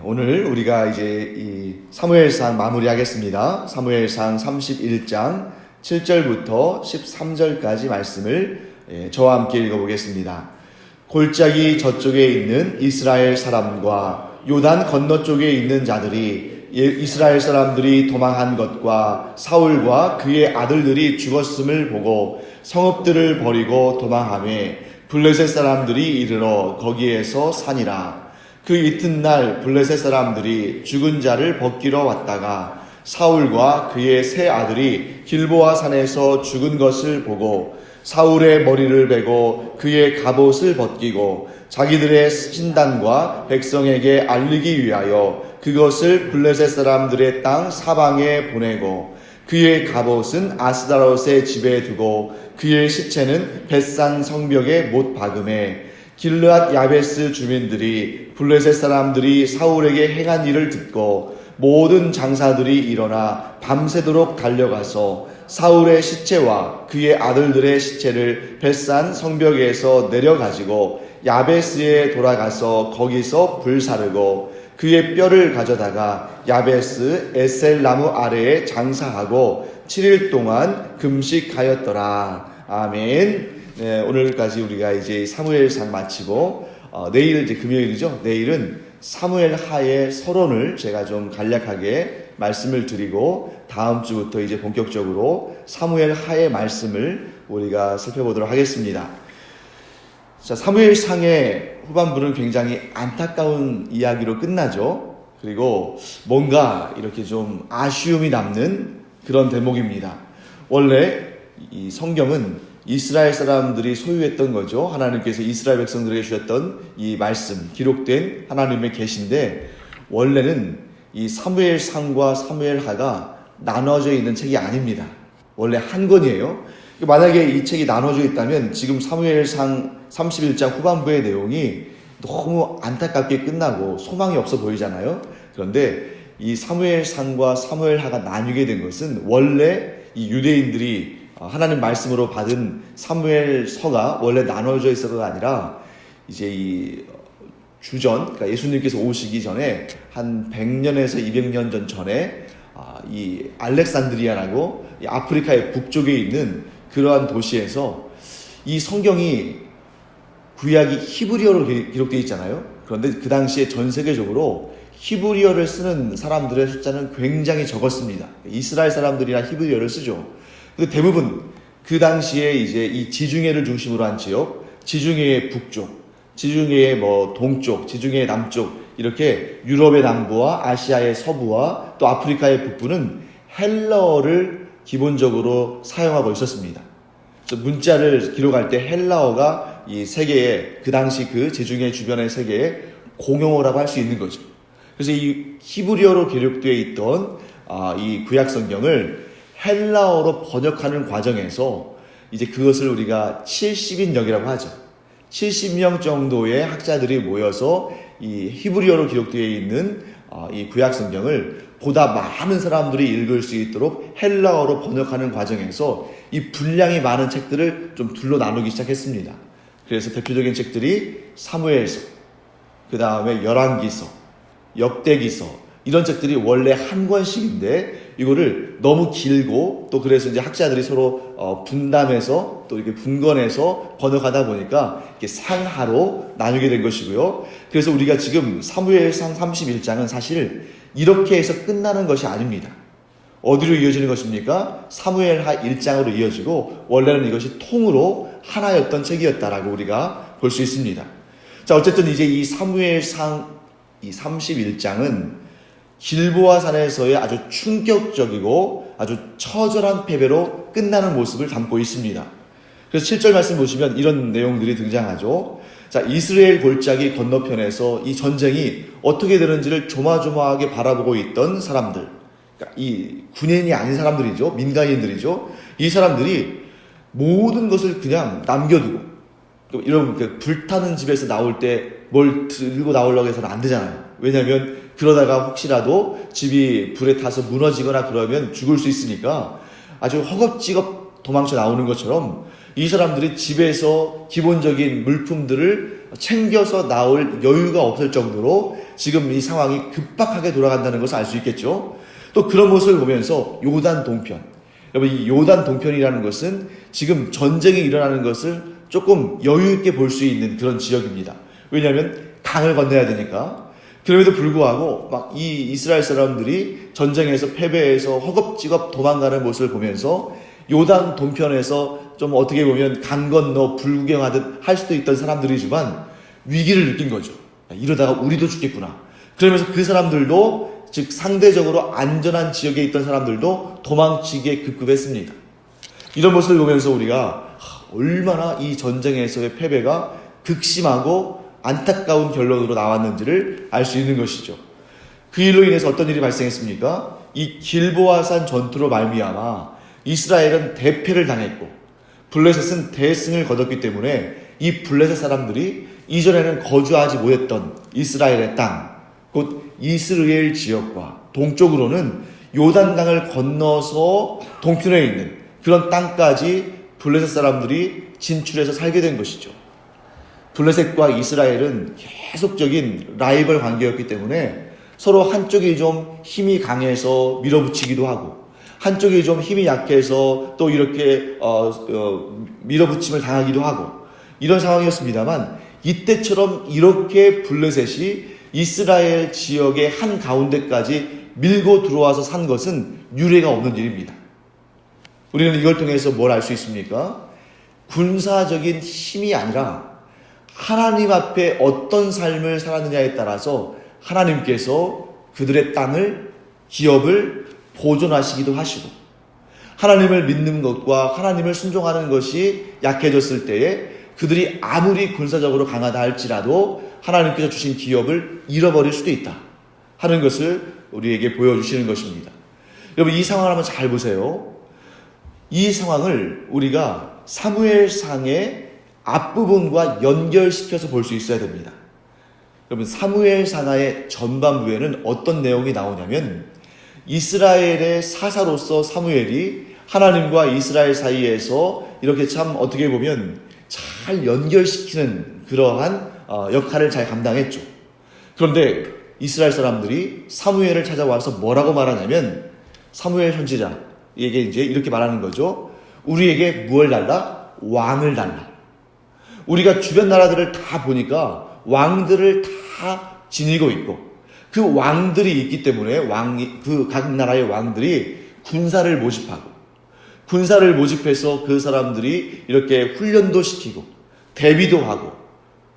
오늘 우리가 이제 이 사무엘상 마무리하겠습니다. 사무엘상 31장 7절부터 13절까지 말씀을 저와 함께 읽어보겠습니다. 골짜기 저쪽에 있는 이스라엘 사람과 요단 건너쪽에 있는 자들이 이스라엘 사람들이 도망한 것과 사울과 그의 아들들이 죽었음을 보고 성읍들을 버리고 도망하며 블레셋 사람들이 이르러 거기에서 사니라. 그 이튿날 블레셋 사람들이 죽은 자를 벗기러 왔다가 사울과 그의 세 아들이 길보아 산에서 죽은 것을 보고 사울의 머리를 베고 그의 갑옷을 벗기고 자기들의 신단과 백성에게 알리기 위하여 그것을 블레셋 사람들의 땅 사방에 보내고 그의 갑옷은 아스다롯의 집에 두고 그의 시체는 벳산 성벽에 못 박음에 길르앗 야베스 주민들이 블레셋 사람들이 사울에게 행한 일을 듣고 모든 장사들이 일어나 밤새도록 달려가서 사울의 시체와 그의 아들들의 시체를 벳산 성벽에서 내려가지고 야베스에 돌아가서 거기서 불사르고 그의 뼈를 가져다가 야베스 에셀나무 아래에 장사하고 7일 동안 금식하였더라. 아멘. 네, 오늘까지 우리가 이제 사무엘상 마치고 내일 이제 금요일이죠. 내일은 사무엘 하의 서론을 제가 좀 간략하게 말씀을 드리고 다음 주부터 이제 본격적으로 사무엘 하의 말씀을 우리가 살펴보도록 하겠습니다. 자, 사무엘상의 후반부는 굉장히 안타까운 이야기로 끝나죠. 그리고 뭔가 이렇게 좀 아쉬움이 남는 그런 대목입니다. 원래 이 성경은 이스라엘 사람들이 소유했던 거죠. 하나님께서 이스라엘 백성들에게 주셨던 이 말씀, 기록된 하나님의 계시인데 원래는 이 사무엘상과 사무엘하가 나눠져 있는 책이 아닙니다. 원래 한 권이에요. 만약에 이 책이 나눠져 있다면 지금 사무엘상 31장 후반부의 내용이 너무 안타깝게 끝나고 소망이 없어 보이잖아요. 그런데 이 사무엘상과 사무엘하가 나뉘게 된 것은 원래 이 유대인들이 하나님 말씀으로 받은 사무엘서가 원래 나눠져 있어서가 아니라 이제 이 주전, 그러니까 예수님께서 오시기 전에 한 100년에서 200년 전에 이 알렉산드리아라고 이 아프리카의 북쪽에 있는 그러한 도시에서 이 성경이 구약이 히브리어로 기록되어 있잖아요. 그런데 그 당시에 전 세계적으로 히브리어를 쓰는 사람들의 숫자는 굉장히 적었습니다. 이스라엘 사람들이나 히브리어를 쓰죠. 근데 대부분 그 당시에 이제 이 지중해를 중심으로 한 지역, 지중해의 북쪽, 지중해의 동쪽, 지중해의 남쪽, 이렇게 유럽의 남부와 아시아의 서부와 또 아프리카의 북부는 헬라어를 기본적으로 사용하고 있었습니다. 그래서 문자를 기록할 때 헬라어가 이 세계의, 그 당시 그 지중해 주변의 세계의 공용어라고 할 수 있는 거죠. 그래서 이 히브리어로 기록되어 있던 이 구약 성경을 헬라어로 번역하는 과정에서 이제 그것을 우리가 70인역이라고 하죠. 70명 정도의 학자들이 모여서 이 히브리어로 기록되어 있는 이 구약 성경을 보다 많은 사람들이 읽을 수 있도록 헬라어로 번역하는 과정에서 이 분량이 많은 책들을 좀 둘로 나누기 시작했습니다. 그래서 대표적인 책들이 사무엘서, 그 다음에 열왕기서, 역대기서, 이런 책들이 원래 한 권씩인데 이거를 너무 길고 또 그래서 이제 학자들이 서로 분담해서 또 이렇게 분권해서 번역하다 보니까 이렇게 상하로 나누게 된 것이고요. 그래서 우리가 지금 사무엘상 31장은 사실 이렇게 해서 끝나는 것이 아닙니다. 어디로 이어지는 것입니까? 사무엘하 1장으로 이어지고 원래는 이것이 통으로 하나였던 책이었다라고 우리가 볼 수 있습니다. 자, 어쨌든 이제 이 사무엘상 이 31장은 길보아 산에서의 아주 충격적이고 아주 처절한 패배로 끝나는 모습을 담고 있습니다. 그래서 7절 말씀 보시면 이런 내용들이 등장하죠. 자, 이스라엘 골짜기 건너편에서 이 전쟁이 어떻게 되는지를 조마조마하게 바라보고 있던 사람들, 그러니까 이 군인이 아닌 사람들이죠. 민간인들이죠. 이 사람들이 모든 것을 그냥 남겨두고, 이런 불타는 집에서 나올 때 뭘 들고 나오려고 해서는 안 되잖아요. 왜냐하면 그러다가 혹시라도 집이 불에 타서 무너지거나 그러면 죽을 수 있으니까 아주 허겁지겁 도망쳐 나오는 것처럼 이 사람들이 집에서 기본적인 물품들을 챙겨서 나올 여유가 없을 정도로 지금 이 상황이 급박하게 돌아간다는 것을 알 수 있겠죠. 또 그런 모습을 보면서 요단 동편, 여러분 이 요단 동편이라는 것은 지금 전쟁이 일어나는 것을 조금 여유 있게 볼 수 있는 그런 지역입니다. 왜냐하면 강을 건너야 되니까. 그럼에도 불구하고 막 이 이스라엘 사람들이 전쟁에서 패배해서 허겁지겁 도망가는 모습을 보면서 요단 동편에서 좀 어떻게 보면 강 건너 불구경하듯 할 수도 있던 사람들이지만 위기를 느낀 거죠. 이러다가 우리도 죽겠구나. 그러면서 그 사람들도, 즉 상대적으로 안전한 지역에 있던 사람들도 도망치기에 급급했습니다. 이런 모습을 보면서 우리가 얼마나 이 전쟁에서의 패배가 극심하고 안타까운 결론으로 나왔는지를 알 수 있는 것이죠. 그 일로 인해서 어떤 일이 발생했습니까? 이 길보아산 전투로 말미암아 이스라엘은 대패를 당했고 블레셋은 대승을 거뒀기 때문에 이 블레셋 사람들이 이전에는 거주하지 못했던 이스라엘의 땅, 곧 이스라엘 지역과 동쪽으로는 요단강을 건너서 동편에 있는 그런 땅까지 블레셋 사람들이 진출해서 살게 된 것이죠. 블레셋과 이스라엘은 계속적인 라이벌 관계였기 때문에 서로 한쪽이 좀 힘이 강해서 밀어붙이기도 하고 한쪽이 좀 힘이 약해서 또 이렇게 밀어붙임을 당하기도 하고 이런 상황이었습니다만, 이때처럼 이렇게 블레셋이 이스라엘 지역의 한 가운데까지 밀고 들어와서 산 것은 유례가 없는 일입니다. 우리는 이걸 통해서 뭘 알 수 있습니까? 군사적인 힘이 아니라 하나님 앞에 어떤 삶을 살았느냐에 따라서 하나님께서 그들의 땅을, 기업을 보존하시기도 하시고, 하나님을 믿는 것과 하나님을 순종하는 것이 약해졌을 때에 그들이 아무리 군사적으로 강하다 할지라도 하나님께서 주신 기업을 잃어버릴 수도 있다 하는 것을 우리에게 보여주시는 것입니다. 여러분, 이 상황을 한번 잘 보세요. 이 상황을 우리가 사무엘상의 앞부분과 연결시켜서 볼 수 있어야 됩니다. 여러분, 사무엘상하의 전반부에는 어떤 내용이 나오냐면, 이스라엘의 사사로서 사무엘이 하나님과 이스라엘 사이에서 이렇게 참 어떻게 보면 잘 연결시키는 그러한 역할을 잘 감당했죠. 그런데 이스라엘 사람들이 사무엘을 찾아와서 뭐라고 말하냐면, 사무엘 선지자에게 이제 이렇게 말하는 거죠. 우리에게 무엇을 달라? 왕을 달라. 우리가 주변 나라들을 다 보니까 왕들을 다 지니고 있고, 그 왕들이 있기 때문에 그 각 나라의 왕들이 군사를 모집해서 그 사람들이 이렇게 훈련도 시키고 대비도 하고,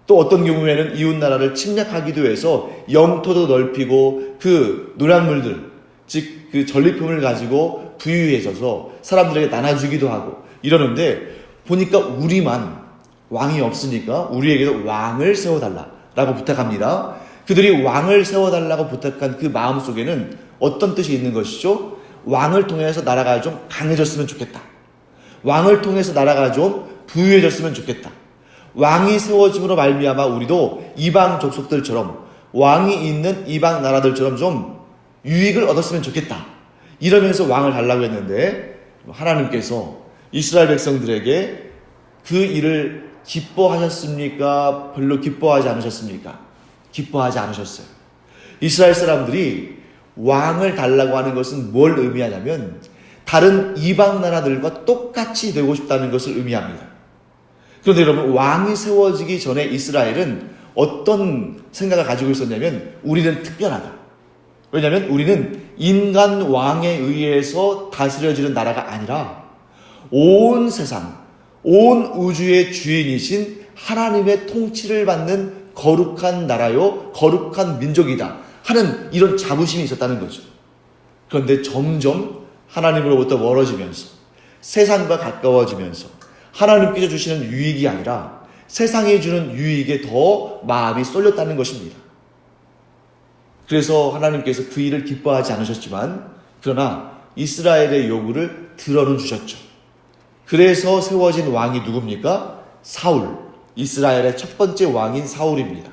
또 어떤 경우에는 이웃 나라를 침략하기도 해서 영토도 넓히고 그 노략물들, 즉 그 전리품을 가지고 부유해져서 사람들에게 나눠주기도 하고 이러는데, 보니까 우리만 왕이 없으니까 우리에게도 왕을 세워달라라고 부탁합니다. 그들이 왕을 세워달라고 부탁한 그 마음속에는 어떤 뜻이 있는 것이죠? 왕을 통해서 나라가 좀 강해졌으면 좋겠다. 왕을 통해서 나라가 좀 부유해졌으면 좋겠다. 왕이 세워짐으로 말미암아 우리도 이방 족속들처럼, 왕이 있는 이방 나라들처럼 좀 유익을 얻었으면 좋겠다. 이러면서 왕을 달라고 했는데, 하나님께서 이스라엘 백성들에게 그 일을 기뻐하셨습니까? 별로 기뻐하지 않으셨습니까? 기뻐하지 않으셨어요. 이스라엘 사람들이 왕을 달라고 하는 것은 뭘 의미하냐면, 다른 이방 나라들과 똑같이 되고 싶다는 것을 의미합니다. 그런데 여러분, 왕이 세워지기 전에 이스라엘은 어떤 생각을 가지고 있었냐면, 우리는 특별하다. 왜냐하면 우리는 인간 왕에 의해서 다스려지는 나라가 아니라 온 세상, 온 우주의 주인이신 하나님의 통치를 받는 거룩한 나라요, 거룩한 민족이다 하는 이런 자부심이 있었다는 거죠. 그런데 점점 하나님으로부터 멀어지면서, 세상과 가까워지면서 하나님께서 주시는 유익이 아니라 세상이 주는 유익에 더 마음이 쏠렸다는 것입니다. 그래서 하나님께서 그 일을 기뻐하지 않으셨지만, 그러나 이스라엘의 요구를 들어는 주셨죠. 그래서 세워진 왕이 누굽니까? 사울, 이스라엘의 첫 번째 왕인 사울입니다.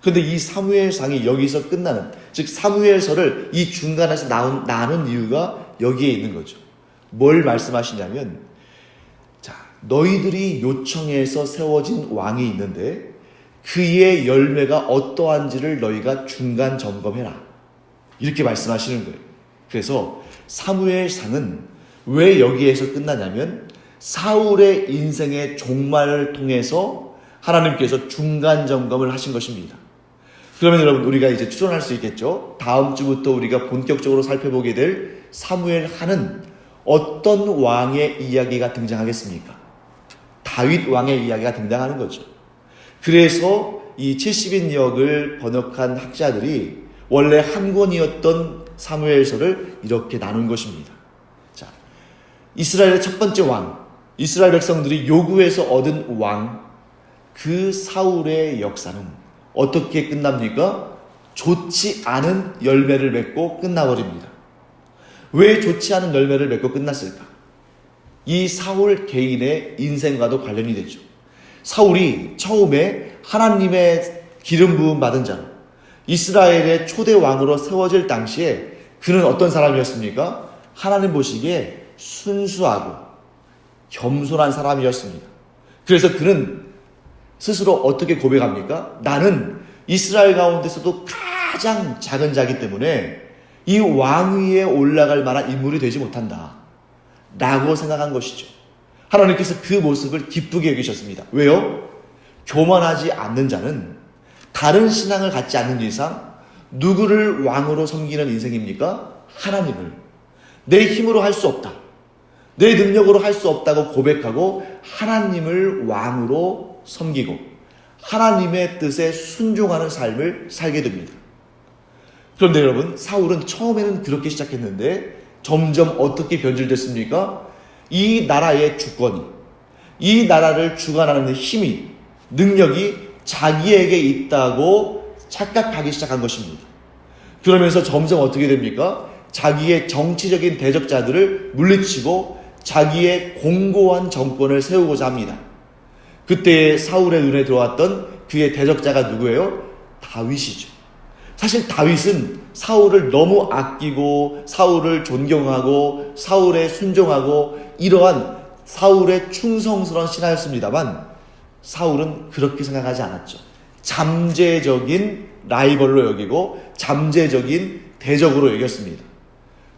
그런데 이 사무엘상이 여기서 끝나는, 즉 사무엘서를 이 중간에서 나눈 이유가 여기에 있는 거죠. 뭘 말씀하시냐면, 자, 너희들이 요청해서 세워진 왕이 있는데 그의 열매가 어떠한지를 너희가 중간 점검해라. 이렇게 말씀하시는 거예요. 그래서 사무엘상은 왜 여기에서 끝나냐면 사울의 인생의 종말을 통해서 하나님께서 중간 점검을 하신 것입니다. 그러면 여러분, 우리가 이제 추론할 수 있겠죠. 다음 주부터 우리가 본격적으로 살펴보게 될 사무엘하는 어떤 왕의 이야기가 등장하겠습니까? 다윗 왕의 이야기가 등장하는 거죠. 그래서 이 70인역을 번역한 학자들이 원래 한 권이었던 사무엘서를 이렇게 나눈 것입니다. 자, 이스라엘의 첫 번째 왕, 이스라엘 백성들이 요구해서 얻은 왕, 그 사울의 역사는 어떻게 끝납니까? 좋지 않은 열매를 맺고 끝나버립니다. 왜 좋지 않은 열매를 맺고 끝났을까? 이 사울 개인의 인생과도 관련이 되죠. 사울이 처음에 하나님의 기름 부음 받은 자로 이스라엘의 초대 왕으로 세워질 당시에 그는 어떤 사람이었습니까? 하나님 보시기에 순수하고 겸손한 사람이었습니다. 그래서 그는 스스로 어떻게 고백합니까? 나는 이스라엘 가운데서도 가장 작은 자이기 때문에 이 왕위에 올라갈 만한 인물이 되지 못한다 라고 생각한 것이죠. 하나님께서 그 모습을 기쁘게 여기셨습니다. 왜요? 교만하지 않는 자는 다른 신앙을 갖지 않는 이상 누구를 왕으로 섬기는 인생입니까? 하나님을. 내 힘으로 할 수 없다, 내 능력으로 할 수 없다고 고백하고 하나님을 왕으로 섬기고 하나님의 뜻에 순종하는 삶을 살게 됩니다. 그런데 여러분, 사울은 처음에는 그렇게 시작했는데 점점 어떻게 변질됐습니까? 이 나라의 주권이, 이 나라를 주관하는 힘이, 능력이 자기에게 있다고 착각하기 시작한 것입니다. 그러면서 점점 어떻게 됩니까? 자기의 정치적인 대적자들을 물리치고 자기의 공고한 정권을 세우고자 합니다. 그때 사울의 눈에 들어왔던 그의 대적자가 누구예요? 다윗이죠. 사실 다윗은 사울을 너무 아끼고 사울을 존경하고 사울에 순종하고 이러한 사울의 충성스러운 신하였습니다만 사울은 그렇게 생각하지 않았죠. 잠재적인 라이벌로 여기고 잠재적인 대적으로 여겼습니다.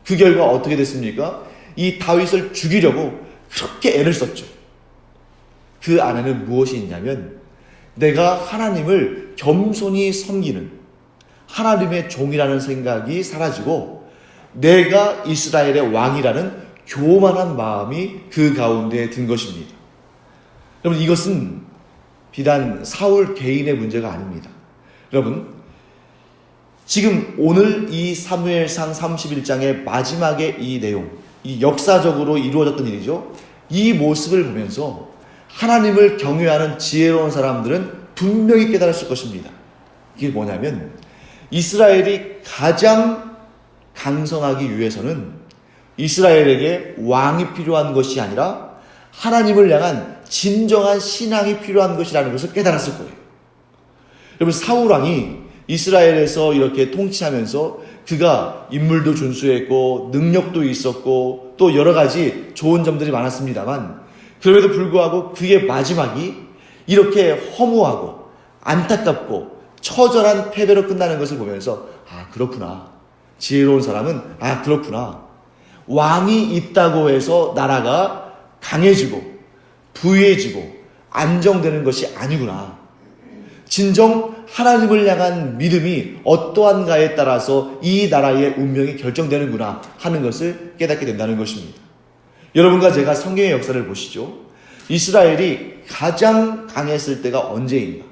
그 결과 어떻게 됐습니까? 이 다윗을 죽이려고 그렇게 애를 썼죠. 그 안에는 무엇이 있냐면 내가 하나님을 겸손히 섬기는 하나님의 종이라는 생각이 사라지고 내가 이스라엘의 왕이라는 교만한 마음이 그 가운데 든 것입니다. 여러분, 이것은 비단 사울 개인의 문제가 아닙니다. 여러분, 지금 오늘 이 사무엘상 31장의 마지막의 이 내용, 이 역사적으로 이루어졌던 일이죠. 이 모습을 보면서 하나님을 경외하는 지혜로운 사람들은 분명히 깨달았을 것입니다. 이게 뭐냐면 이스라엘이 가장 강성하기 위해서는 이스라엘에게 왕이 필요한 것이 아니라 하나님을 향한 진정한 신앙이 필요한 것이라는 것을 깨달았을 거예요. 여러분, 사울왕이 이스라엘에서 이렇게 통치하면서 그가 인물도 준수했고 능력도 있었고 또 여러 가지 좋은 점들이 많았습니다만 그럼에도 불구하고 그의 마지막이 이렇게 허무하고 안타깝고 처절한 패배로 끝나는 것을 보면서 그렇구나. 지혜로운 사람은 그렇구나. 왕이 있다고 해서 나라가 강해지고 부유해지고 안정되는 것이 아니구나. 진정 하나님을 향한 믿음이 어떠한가에 따라서 이 나라의 운명이 결정되는구나 하는 것을 깨닫게 된다는 것입니다. 여러분과 제가 성경의 역사를 보시죠. 이스라엘이 가장 강했을 때가 언제인가?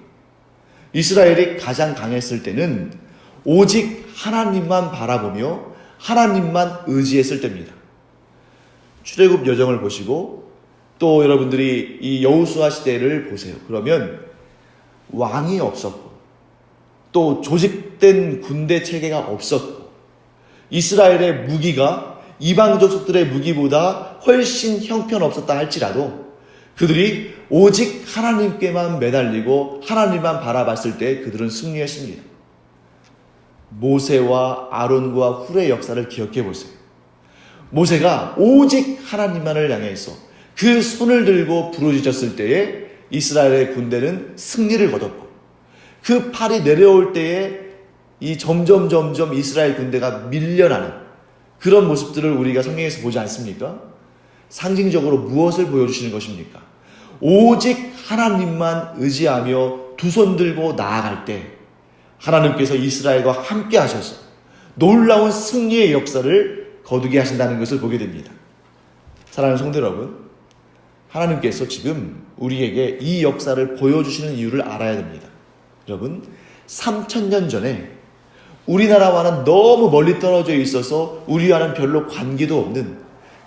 이스라엘이 가장 강했을 때는 오직 하나님만 바라보며 하나님만 의지했을 때입니다. 출애굽 여정을 보시고 또 여러분들이 이 여호수아 시대를 보세요. 그러면 왕이 없었고 또 조직된 군대 체계가 없었고 이스라엘의 무기가 이방 족속들의 무기보다 훨씬 형편없었다 할지라도 그들이 오직 하나님께만 매달리고 하나님만 바라봤을 때 그들은 승리했습니다. 모세와 아론과 훌의 역사를 기억해 보세요. 모세가 오직 하나님만을 향해서 그 손을 들고 부르짖었을 때에 이스라엘의 군대는 승리를 거뒀고 그 팔이 내려올 때에 이 점점 이스라엘 군대가 밀려나는 그런 모습들을 우리가 성경에서 보지 않습니까? 상징적으로 무엇을 보여주시는 것입니까? 오직 하나님만 의지하며 두 손 들고 나아갈 때 하나님께서 이스라엘과 함께 하셔서 놀라운 승리의 역사를 거두게 하신다는 것을 보게 됩니다. 사랑하는 성도 여러분, 하나님께서 지금 우리에게 이 역사를 보여주시는 이유를 알아야 됩니다. 여러분, 3000년 전에 우리나라와는 너무 멀리 떨어져 있어서 우리와는 별로 관계도 없는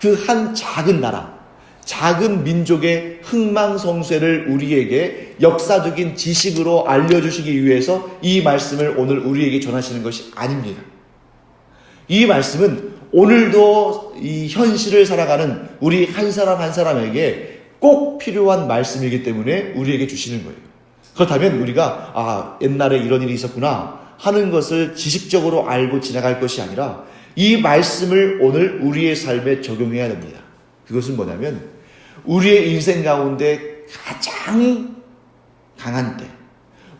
그 한 작은 나라, 작은 민족의 흥망성쇠를 우리에게 역사적인 지식으로 알려주시기 위해서 이 말씀을 오늘 우리에게 전하시는 것이 아닙니다. 이 말씀은 오늘도 이 현실을 살아가는 우리 한 사람 한 사람에게 꼭 필요한 말씀이기 때문에 우리에게 주시는 거예요. 그렇다면 우리가 옛날에 이런 일이 있었구나 하는 것을 지식적으로 알고 지나갈 것이 아니라 이 말씀을 오늘 우리의 삶에 적용해야 됩니다. 그것은 뭐냐면 우리의 인생 가운데 가장 강한 때,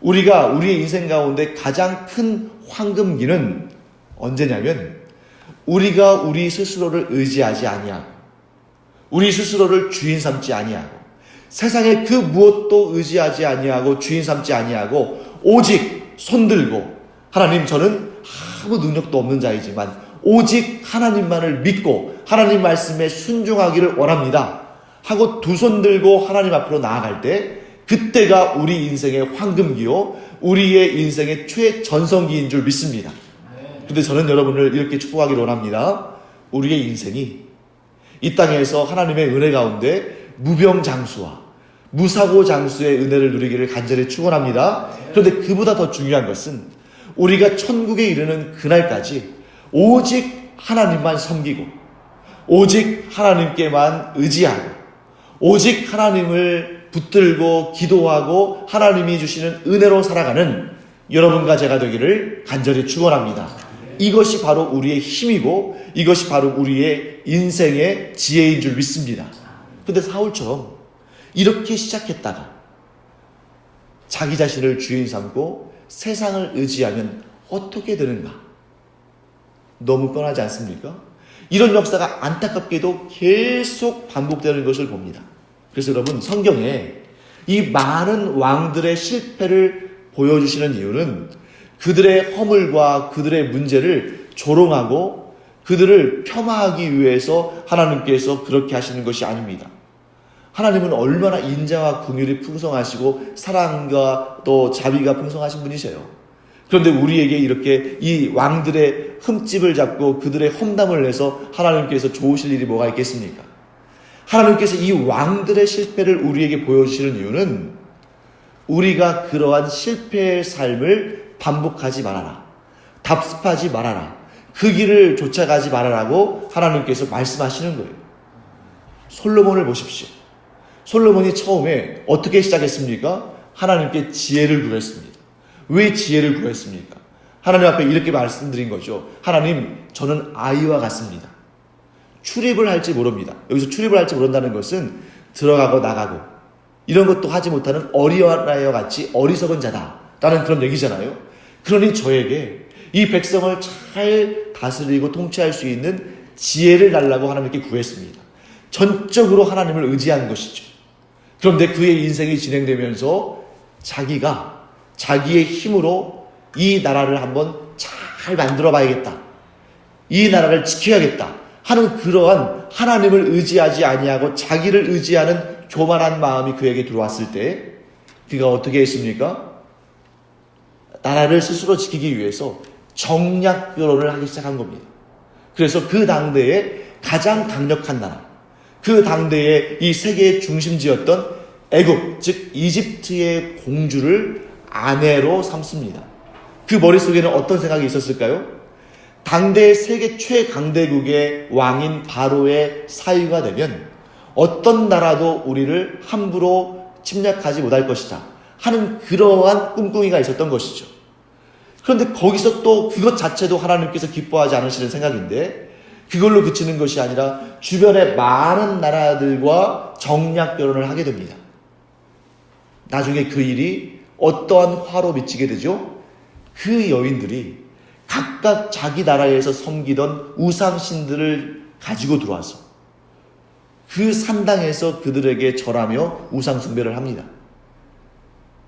우리가 우리의 인생 가운데 가장 큰 황금기는 언제냐면 우리가 우리 스스로를 의지하지 아니하고 우리 스스로를 주인 삼지 아니하고 세상의 그 무엇도 의지하지 아니하고 주인 삼지 아니하고 오직 손들고 하나님, 저는 아무 능력도 없는 자이지만 오직 하나님만을 믿고 하나님 말씀에 순종하기를 원합니다 하고 두 손 들고 하나님 앞으로 나아갈 때 그때가 우리 인생의 황금기요 우리의 인생의 최전성기인 줄 믿습니다. 근데 저는 여러분을 이렇게 축복하기를 원합니다. 우리의 인생이 이 땅에서 하나님의 은혜 가운데 무병장수와 무사고장수의 은혜를 누리기를 간절히 축원합니다. 그런데 그보다 더 중요한 것은 우리가 천국에 이르는 그날까지 오직 하나님만 섬기고 오직 하나님께만 의지하고 오직 하나님을 붙들고 기도하고 하나님이 주시는 은혜로 살아가는 여러분과 제가 되기를 간절히 축원합니다. 이것이 바로 우리의 힘이고 이것이 바로 우리의 인생의 지혜인 줄 믿습니다. 근데 사울처럼 이렇게 시작했다가 자기 자신을 주인 삼고 세상을 의지하면 어떻게 되는가? 너무 뻔하지 않습니까? 이런 역사가 안타깝게도 계속 반복되는 것을 봅니다. 그래서 여러분, 성경에 이 많은 왕들의 실패를 보여주시는 이유는 그들의 허물과 그들의 문제를 조롱하고 그들을 폄하하기 위해서 하나님께서 그렇게 하시는 것이 아닙니다. 하나님은 얼마나 인자와 긍휼이 풍성하시고 사랑과 또 자비가 풍성하신 분이세요. 그런데 우리에게 이렇게 이 왕들의 흠집을 잡고 그들의 험담을 내서 하나님께서 좋으실 일이 뭐가 있겠습니까? 하나님께서 이 왕들의 실패를 우리에게 보여주시는 이유는 우리가 그러한 실패의 삶을 반복하지 말아라, 답습하지 말아라, 그 길을 쫓아가지 말아라고 하나님께서 말씀하시는 거예요. 솔로몬을 보십시오. 솔로몬이 처음에 어떻게 시작했습니까? 하나님께 지혜를 구했습니다. 왜 지혜를 구했습니까? 하나님 앞에 이렇게 말씀드린 거죠. 하나님, 저는 아이와 같습니다. 출입을 할지 모릅니다. 여기서 출입을 할지 모른다는 것은 들어가고 나가고 이런 것도 하지 못하는 어린아이와 같이 어리석은 자다라는 그런 얘기잖아요. 그러니 저에게 이 백성을 잘 다스리고 통치할 수 있는 지혜를 달라고 하나님께 구했습니다. 전적으로 하나님을 의지한 것이죠. 그런데 그의 인생이 진행되면서 자기가 자기의 힘으로 이 나라를 한번 잘 만들어 봐야겠다, 이 나라를 지켜야겠다 하는 그러한 하나님을 의지하지 아니하고 자기를 의지하는 교만한 마음이 그에게 들어왔을 때 그가 어떻게 했습니까? 나라를 스스로 지키기 위해서 정략 결혼을 하기 시작한 겁니다. 그래서 그 당대에 가장 강력한 나라, 그 당대에 이 세계의 중심지였던 애굽, 즉 이집트의 공주를 아내로 삼습니다. 그 머릿속에는 어떤 생각이 있었을까요? 당대의 세계 최강대국의 왕인 바로의 사위가 되면 어떤 나라도 우리를 함부로 침략하지 못할 것이다 하는 그러한 꿍꿍이가 있었던 것이죠. 그런데 거기서 또 그것 자체도 하나님께서 기뻐하지 않으시는 생각인데 그걸로 그치는 것이 아니라 주변의 많은 나라들과 정략 결혼을 하게 됩니다. 나중에 그 일이 어떠한 화로 미치게 되죠? 그 여인들이 각각 자기 나라에서 섬기던 우상신들을 가지고 들어와서 그 산당에서 그들에게 절하며 우상숭배를 합니다.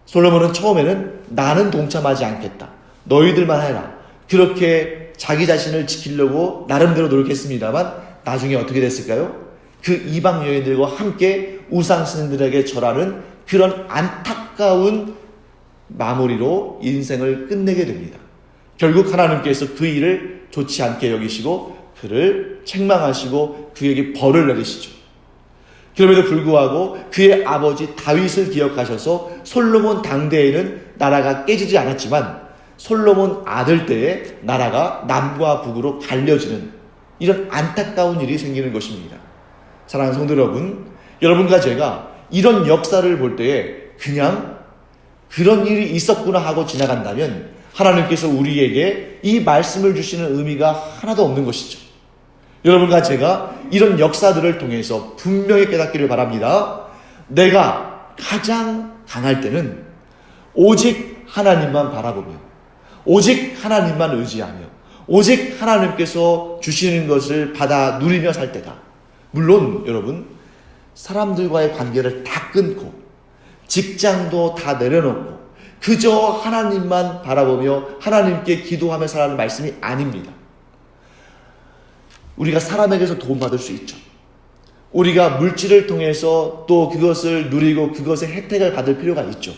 솔로몬은 처음에는 나는 동참하지 않겠다, 너희들만 해라, 그렇게 자기 자신을 지키려고 나름대로 노력했습니다만 나중에 어떻게 됐을까요? 그 이방 여인들과 함께 우상신들에게 절하는 그런 안타까운 마무리로 인생을 끝내게 됩니다. 결국 하나님께서 그 일을 좋지 않게 여기시고 그를 책망하시고 그에게 벌을 내리시죠. 그럼에도 불구하고 그의 아버지 다윗을 기억하셔서 솔로몬 당대에는 나라가 깨지지 않았지만 솔로몬 아들 때에 나라가 남과 북으로 갈려지는 이런 안타까운 일이 생기는 것입니다. 사랑하는 성도 여러분, 여러분과 제가 이런 역사를 볼 때에 그냥 그런 일이 있었구나 하고 지나간다면 하나님께서 우리에게 이 말씀을 주시는 의미가 하나도 없는 것이죠. 여러분과 제가 이런 역사들을 통해서 분명히 깨닫기를 바랍니다. 내가 가장 강할 때는 오직 하나님만 바라보며 오직 하나님만 의지하며 오직 하나님께서 주시는 것을 받아 누리며 살 때다. 물론 여러분, 사람들과의 관계를 다 끊고 직장도 다 내려놓고 그저 하나님만 바라보며 하나님께 기도하며 살아가는 말씀이 아닙니다. 우리가 사람에게서 도움받을 수 있죠. 우리가 물질을 통해서 또 그것을 누리고 그것의 혜택을 받을 필요가 있죠.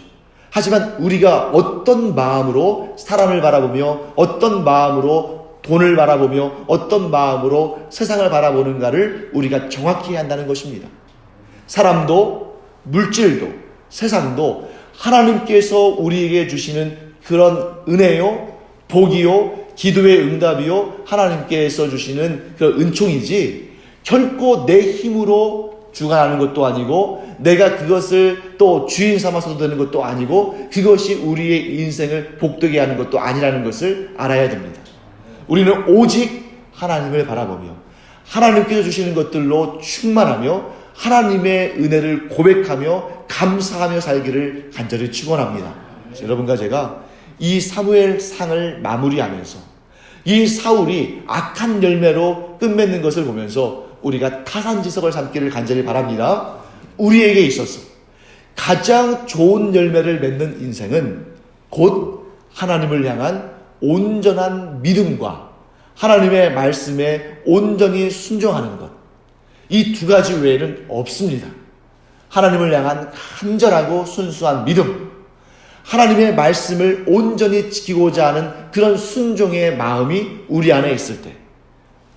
하지만 우리가 어떤 마음으로 사람을 바라보며 어떤 마음으로 돈을 바라보며 어떤 마음으로 세상을 바라보는가를 우리가 정확히 해야 한다는 것입니다. 사람도 물질도 세상도 하나님께서 우리에게 주시는 그런 은혜요, 복이요, 기도의 응답이요, 하나님께서 주시는 그런 은총이지 결코 내 힘으로 주관하는 것도 아니고 내가 그것을 또 주인 삼아서도 되는 것도 아니고 그것이 우리의 인생을 복되게 하는 것도 아니라는 것을 알아야 됩니다. 우리는 오직 하나님을 바라보며 하나님께서 주시는 것들로 충만하며 하나님의 은혜를 고백하며 감사하며 살기를 간절히 축원합니다. 여러분과 제가 이 사무엘 상을 마무리하면서 이 사울이 악한 열매로 끝맺는 것을 보면서 우리가 타산지석을 삼기를 간절히 바랍니다. 우리에게 있어서 가장 좋은 열매를 맺는 인생은 곧 하나님을 향한 온전한 믿음과 하나님의 말씀에 온전히 순종하는 것, 이 두 가지 외에는 없습니다. 하나님을 향한 간절하고 순수한 믿음, 하나님의 말씀을 온전히 지키고자 하는 그런 순종의 마음이 우리 안에 있을 때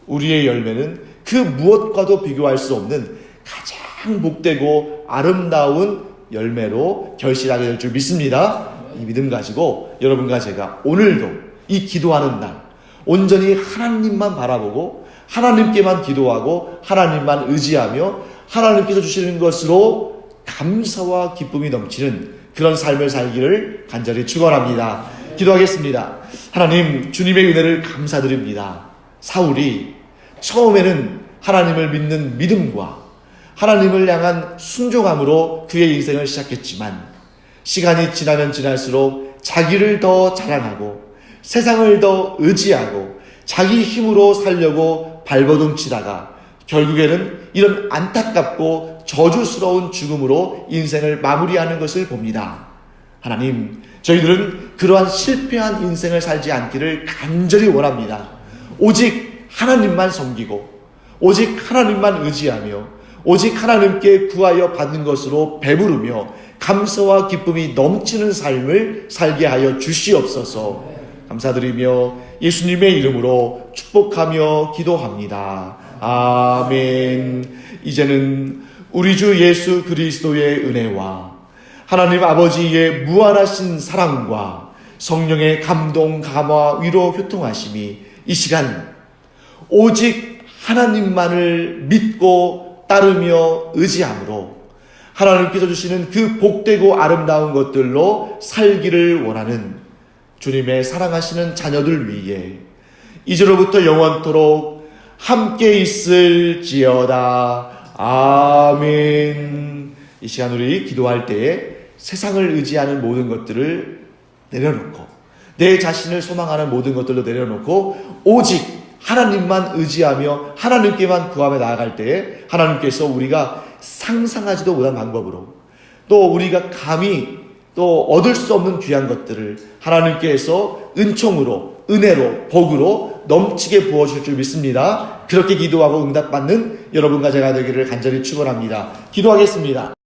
우리의 열매는 그 무엇과도 비교할 수 없는 가장 복되고 아름다운 열매로 결실하게 될 줄 믿습니다. 이 믿음 가지고 여러분과 제가 오늘도 이 기도하는 날 온전히 하나님만 바라보고 하나님께만 기도하고 하나님만 의지하며 하나님께서 주시는 것으로 감사와 기쁨이 넘치는 그런 삶을 살기를 간절히 축원합니다. 기도하겠습니다. 하나님, 주님의 은혜를 감사드립니다. 사울이 처음에는 하나님을 믿는 믿음과 하나님을 향한 순종함으로 그의 인생을 시작했지만 시간이 지나면 지날수록 자기를 더 자랑하고 세상을 더 의지하고 자기 힘으로 살려고 발버둥 치다가 결국에는 이런 안타깝고 저주스러운 죽음으로 인생을 마무리하는 것을 봅니다. 하나님, 저희들은 그러한 실패한 인생을 살지 않기를 간절히 원합니다. 오직 하나님만 섬기고 오직 하나님만 의지하며 오직 하나님께 구하여 받는 것으로 배부르며 감사와 기쁨이 넘치는 삶을 살게 하여 주시옵소서. 감사드리며 예수님의 이름으로 축복하며 기도합니다. 아멘. 이제는 우리 주 예수 그리스도의 은혜와 하나님 아버지의 무한하신 사랑과 성령의 감동, 감화, 위로, 교통하심이 이 시간 오직 하나님만을 믿고 따르며 의지함으로 하나님께서 주시는 그 복되고 아름다운 것들로 살기를 원하는 주님의 사랑하시는 자녀들 위해 이제로부터 영원토록 함께 있을지어다. 아멘. 이 시간 우리 기도할 때에 세상을 의지하는 모든 것들을 내려놓고 내 자신을 소망하는 모든 것들도 내려놓고 오직 하나님만 의지하며 하나님께만 구하며 나아갈 때에 하나님께서 우리가 상상하지도 못한 방법으로 또 우리가 감히 또 얻을 수 없는 귀한 것들을 하나님께서 은총으로 은혜로 복으로 넘치게 부어줄 줄 믿습니다. 그렇게 기도하고 응답받는 여러분과 제가 되기를 간절히 축원합니다. 기도하겠습니다.